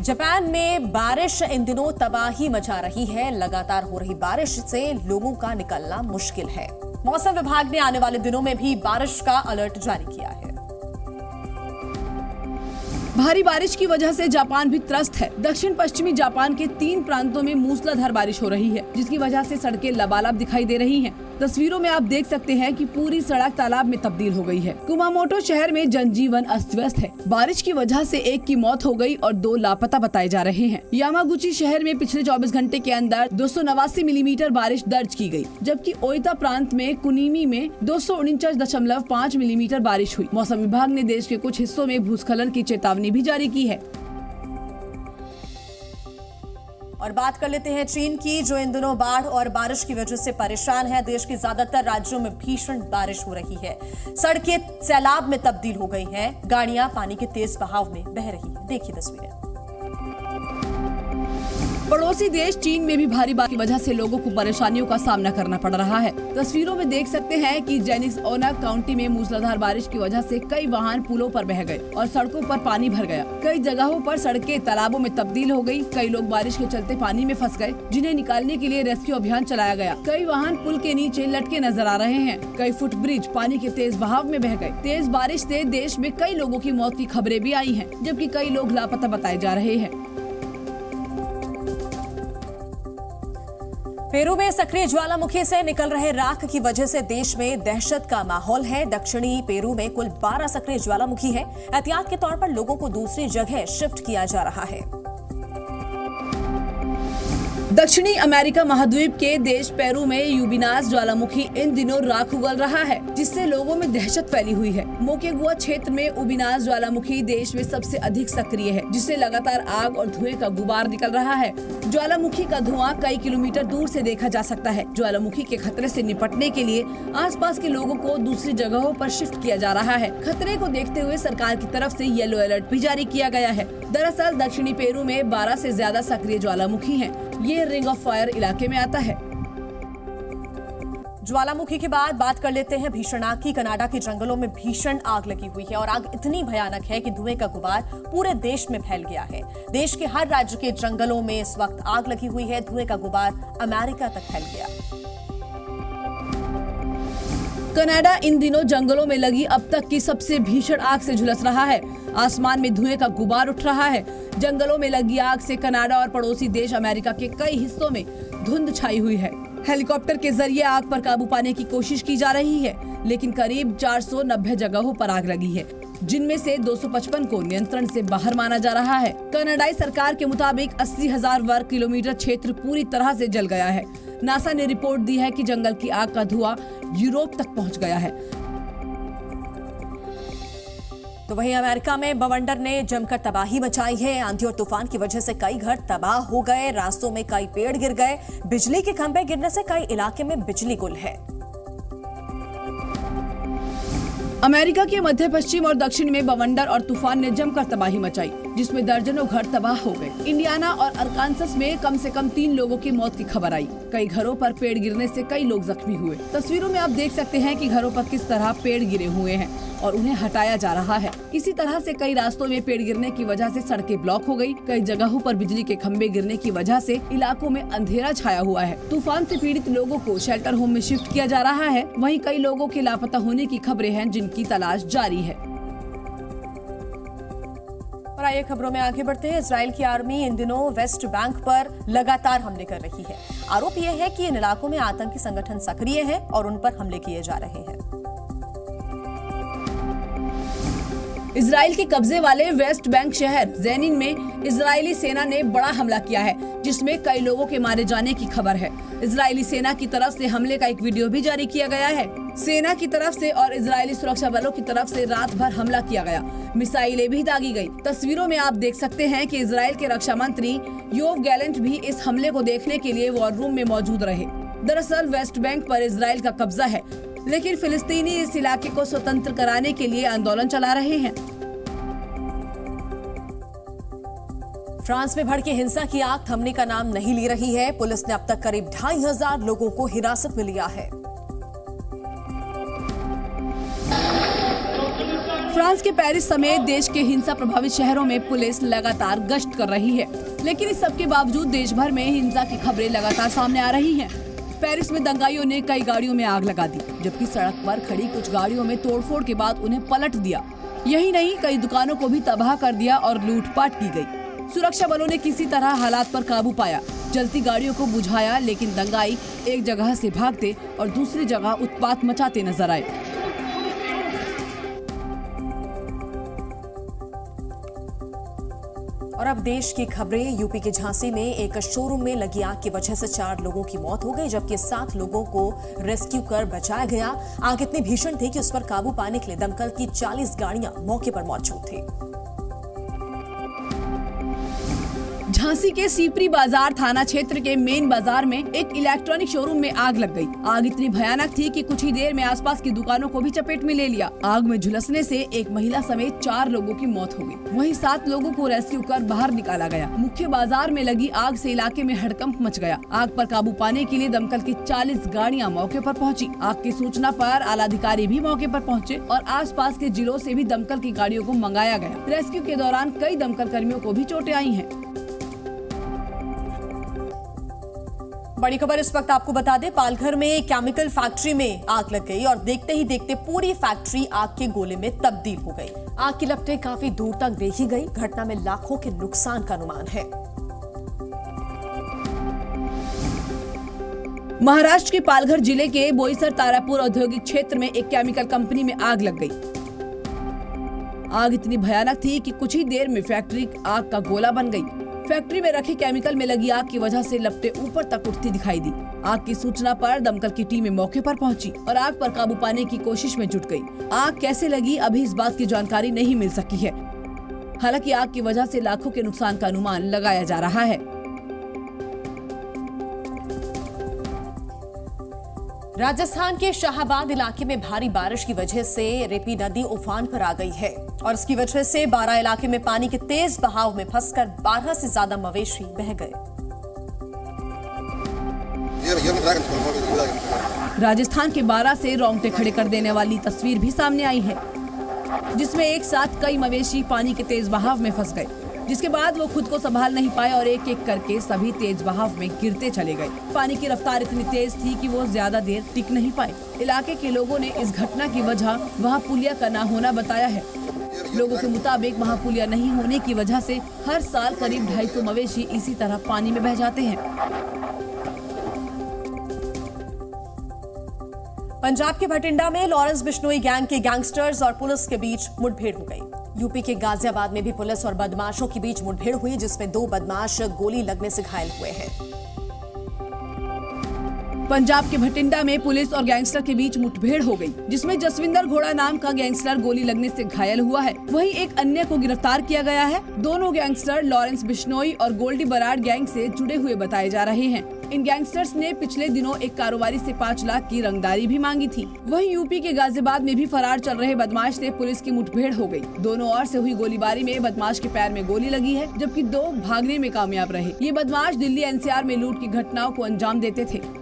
Japan में बारिश इन दिनों तबाही मचा रही है। लगातार हो रही बारिश से लोगों का निकलना मुश्किल है। मौसम विभाग ने आने वाले दिनों में भी बारिश का अलर्ट जारी किया है। भारी बारिश की वजह से जापान भी त्रस्त है। दक्षिण पश्चिमी जापान के 3 प्रांतों में मूसलाधार बारिश हो रही है, जिसकी वजह से सड़कें लबालब दिखाई दे रही हैं। तस्वीरों में आप देख सकते हैं कि पूरी सड़क तालाब में तब्दील हो गई है। कुमामोटो शहर में जनजीवन अस्त व्यस्त है। बारिश की वजह से 1 की मौत हो गई और 2 लापता बताए जा रहे हैं। यामागुची शहर में पिछले 24 घंटे के अंदर 289 मिलीमीटर बारिश दर्ज की गई, जबकि ओइता प्रांत में कुनीमी में 249.5 मिलीमीटर बारिश हुई। मौसम विभाग ने देश के कुछ हिस्सों में भूस्खलन की चेतावनी भी जारी की है। और बात कर लेते हैं चीन की, जो इन दिनों बाढ़ और बारिश की वजह से परेशान है। देश के ज्यादातर राज्यों में भीषण बारिश हो रही है। सड़कें सैलाब में तब्दील हो गई हैं। गाड़ियां पानी के तेज बहाव में बह रही हैं। देखिए तस्वीरें। पड़ोसी देश चीन में भी भारी बारिश की वजह से लोगों को परेशानियों का सामना करना पड़ रहा है। तस्वीरों में देख सकते हैं कि जेनिक्स-ओना काउंटी में मूसलाधार बारिश की वजह से कई वाहन पुलों पर बह गए और सड़कों पर पानी भर गया। कई जगहों पर सड़कें तालाबों में तब्दील हो गई। कई लोग बारिश के चलते पानी में फंस गए, जिन्हें निकालने के लिए रेस्क्यू अभियान चलाया गया। कई वाहन पुल के नीचे लटके नजर आ रहे हैं। कई फुटब्रिज पानी के तेज बहाव में बह गए। तेज बारिश से देश में कई लोगों की मौत की खबरें भी आई हैं, जबकि कई लोग लापता बताए जा रहे हैं। पेरू में सक्रिय ज्वालामुखी से निकल रहे राख की वजह से देश में दहशत का माहौल है। दक्षिणी पेरू में कुल 12 सक्रिय ज्वालामुखी है। एहतियात के तौर पर लोगों को दूसरी जगह शिफ्ट किया जा रहा है। दक्षिणी अमेरिका महाद्वीप के देश पेरू में यूबिनास ज्वालामुखी इन दिनों राख उगल रहा है, जिससे लोगों में दहशत फैली हुई है। मोकेगुआ क्षेत्र में यूबिनास ज्वालामुखी देश में सबसे अधिक सक्रिय है, जिससे लगातार आग और धुएं का गुबार निकल रहा है। ज्वालामुखी का धुआं कई किलोमीटर दूर से देखा जा सकता है। ज्वालामुखी के खतरे से निपटने के लिए आसपास के लोगों को दूसरी जगहों पर शिफ्ट किया जा रहा है। खतरे को देखते हुए सरकार की तरफ से येलो अलर्ट भी जारी किया गया है। दरअसल दक्षिणी पेरू में 12 से ज्यादा सक्रिय ज्वालामुखी हैं। ये रिंग ऑफ फायर इलाके में आता है। ज्वालामुखी के बाद बात कर लेते हैं भीषण आग की। कनाडा के जंगलों में भीषण आग लगी हुई है और आग इतनी भयानक है कि धुएं का गुबार पूरे देश में फैल गया है। देश के हर राज्य के जंगलों में इस वक्त आग लगी हुई है। धुएं का गुबार अमेरिका तक फैल गया। कनाडा इन दिनों जंगलों में लगी अब तक की सबसे भीषण आग से झुलस रहा है। आसमान में धुएं का गुबार उठ रहा है। जंगलों में लगी आग से कनाडा और पड़ोसी देश अमेरिका के कई हिस्सों में धुंध छाई हुई है। हेलीकॉप्टर के जरिए आग पर काबू पाने की कोशिश की जा रही है, लेकिन करीब 490 जगहों पर आग लगी है, जिनमें से 255 को नियंत्रण से बाहर माना जा रहा है। कनाडाई सरकार के मुताबिक 80,000 वर्ग किलोमीटर क्षेत्र पूरी तरह से जल गया है। नासा ने रिपोर्ट दी है कि जंगल की आग का धुआं यूरोप तक पहुंच गया है। तो वहीं अमेरिका में बवंडर ने जमकर तबाही मचाई है। आंधी और तूफान की वजह से कई घर तबाह हो गए। रास्तों में कई पेड़ गिर गए। बिजली के खंभे गिरने से कई इलाके में बिजली गुल है। अमेरिका के मध्य पश्चिम और दक्षिण में बवंडर और तूफान ने जमकर तबाही मचाई, जिसमें दर्जनों घर तबाह हो गए। इंडियाना और अरकानसस में कम से कम 3 लोगों की मौत की खबर आई। कई घरों पर पेड़ गिरने से कई लोग जख्मी हुए। तस्वीरों में आप देख सकते हैं कि घरों पर किस तरह पेड़ गिरे हुए हैं और उन्हें हटाया जा रहा है। इसी तरह से कई रास्तों में पेड़ गिरने की वजह से सड़कें ब्लॉक हो गई। कई जगहों पर बिजली के खंभे गिरने की वजह से इलाकों में अंधेरा छाया हुआ है। तूफान से पीड़ित लोगों को शेल्टर होम में शिफ्ट किया जा रहा है। वहीं कई लोगों के लापता होने की खबरें हैं, जिनकी तलाश जारी है। और आइए खबरों में आगे बढ़ते हैं। इजराइल की आर्मी इन दिनों वेस्ट बैंक पर लगातार हमले कर रही है। आरोप यह है कि इन इलाकों में आतंकी संगठन सक्रिय है और उन पर हमले किए जा रहे हैं। इजराइल के कब्जे वाले वेस्ट बैंक शहर जेनिन में इजरायली सेना ने बड़ा हमला किया है, जिसमें कई लोगों के मारे जाने की खबर है। इजरायली सेना की तरफ से हमले का एक वीडियो भी जारी किया गया है। सेना की तरफ से और इजरायली सुरक्षा बलों की तरफ से रात भर हमला किया गया। मिसाइलें भी दागी गई। तस्वीरों में आप देख सकते हैं कि इजराइल के रक्षा मंत्री योव गैलेंट भी इस हमले को देखने के लिए वॉर रूम में मौजूद रहे। दरअसल वेस्ट बैंक पर इजराइल का कब्जा है, लेकिन फिलिस्तीनी इस इलाके को स्वतंत्र कराने के लिए आंदोलन चला रहे हैं। फ्रांस में भड़की हिंसा की आग थमने का नाम नहीं ले रही है। पुलिस ने अब तक करीब 2500 लोगों को हिरासत में लिया है। फ्रांस के पेरिस समेत देश के हिंसा प्रभावित शहरों में पुलिस लगातार गश्त कर रही है, लेकिन इस सब के बावजूद देश भर में हिंसा की खबरें लगातार सामने आ रही हैं। पेरिस में दंगाइयों ने कई गाड़ियों में आग लगा दी, जबकि सड़क पर खड़ी कुछ गाड़ियों में तोड़फोड़ के बाद उन्हें पलट दिया। यही नहीं, कई दुकानों को भी तबाह कर दिया और लूटपाट की गई। सुरक्षा बलों ने किसी तरह हालात पर काबू पाया, जलती गाड़ियों को बुझाया, लेकिन दंगाई एक जगह से भागते और दूसरी जगह उत्पात मचाते नजर आए। और अब देश की खबरें। यूपी के झांसी में एक शोरूम में लगी आग की वजह से 4 लोगों की मौत हो गई, जबकि 7 लोगों को रेस्क्यू कर बचाया गया। आग इतनी भीषण थी कि उस पर काबू पाने के लिए दमकल की 40 गाड़ियां मौके पर मौजूद थी। झांसी के सीपरी बाजार थाना क्षेत्र के मेन बाजार में एक इलेक्ट्रॉनिक शोरूम में आग लग गई। आग इतनी भयानक थी कि कुछ ही देर में आसपास की दुकानों को भी चपेट में ले लिया। आग में झुलसने से एक महिला समेत 4 लोगों की मौत हो गई। वहीं 7 लोगों को रेस्क्यू कर बाहर निकाला गया। मुख्य बाजार में लगी आग से इलाके में हड़कंप मच गया। आग पर काबू पाने के लिए दमकल की 40 गाड़ियां मौके पर पहुंची। आग की सूचना पर आलाधिकारी भी मौके पर पहुंचे और आसपास के जिलों से भी दमकल की गाड़ियों को मंगाया गया। रेस्क्यू के दौरान कई दमकल कर्मियों को भी चोटें आई हैं। बड़ी खबर इस वक्त आपको बता दें, पालघर में केमिकल फैक्ट्री में आग लग गई और देखते ही देखते पूरी फैक्ट्री आग के गोले में तब्दील हो गई। आग की लपटें काफी दूर तक देखी गई। घटना में लाखों के नुकसान का अनुमान है। महाराष्ट्र के पालघर जिले के बोईसर तारापुर औद्योगिक क्षेत्र में एक केमिकल कंपनी में आग लग गई। आग इतनी भयानक थी कि कुछ ही देर में फैक्ट्री आग का गोला बन गई। फैक्ट्री में रखे केमिकल में लगी आग की वजह से लपटें ऊपर तक उठती दिखाई दी। आग की सूचना पर दमकल की टीमें मौके पर पहुंची और आग पर काबू पाने की कोशिश में जुट गई। आग कैसे लगी, अभी इस बात की जानकारी नहीं मिल सकी है। हालांकि आग की वजह से लाखों के नुकसान का अनुमान लगाया जा रहा है। राजस्थान के शाहबाद इलाके में भारी बारिश की वजह से रेपी नदी उफान पर आ गई है और इसकी वजह से 12 इलाके में पानी के तेज बहाव में फंसकर 12 से ज्यादा मवेशी बह गए। राजस्थान के 12 से रोंगटे खड़े कर देने वाली तस्वीर भी सामने आई है, जिसमें एक साथ कई मवेशी पानी के तेज बहाव में फंस गए, जिसके बाद वो खुद को संभाल नहीं पाए और एक एक करके सभी तेज बहाव में गिरते चले गए। पानी की रफ्तार इतनी तेज थी कि वो ज्यादा देर टिक नहीं पाए। इलाके के लोगों ने इस घटना की वजह वहाँ पुलिया का न होना बताया है। लोगों के मुताबिक वहाँ पुलिया नहीं होने की वजह से हर साल करीब 250 मवेशी इसी तरह पानी में बह जाते हैं। पंजाब के भटिंडा में लॉरेंस बिश्नोई गैंग के गैंगस्टर्स और पुलिस के बीच मुठभेड़ हो गई। यूपी के गाजियाबाद में भी पुलिस और बदमाशों के बीच मुठभेड़ हुई, जिसमें 2 बदमाश गोली लगने से घायल हुए हैं। पंजाब के भटिंडा में पुलिस और गैंगस्टर के बीच मुठभेड़ हो गई, जिसमें जसविंदर घोड़ा नाम का गैंगस्टर गोली लगने से घायल हुआ है। वहीं एक अन्य को गिरफ्तार किया गया है। दोनों गैंगस्टर लॉरेंस बिश्नोई और गोल्डी बराड़ गैंग से जुड़े हुए बताए जा रहे हैं। इन गैंगस्टर्स ने पिछले दिनों एक कारोबारी से 5 लाख की रंगदारी भी मांगी थी। वहीं यूपी के गाजियाबाद में भी फरार चल रहे बदमाश से पुलिस की मुठभेड़ हो गई। दोनों ओर से हुई गोलीबारी में बदमाश के पैर में गोली लगी है, जबकि 2 भागने में कामयाब रहे। ये बदमाश दिल्ली NCR में लूट की घटनाओं को अंजाम देते थे।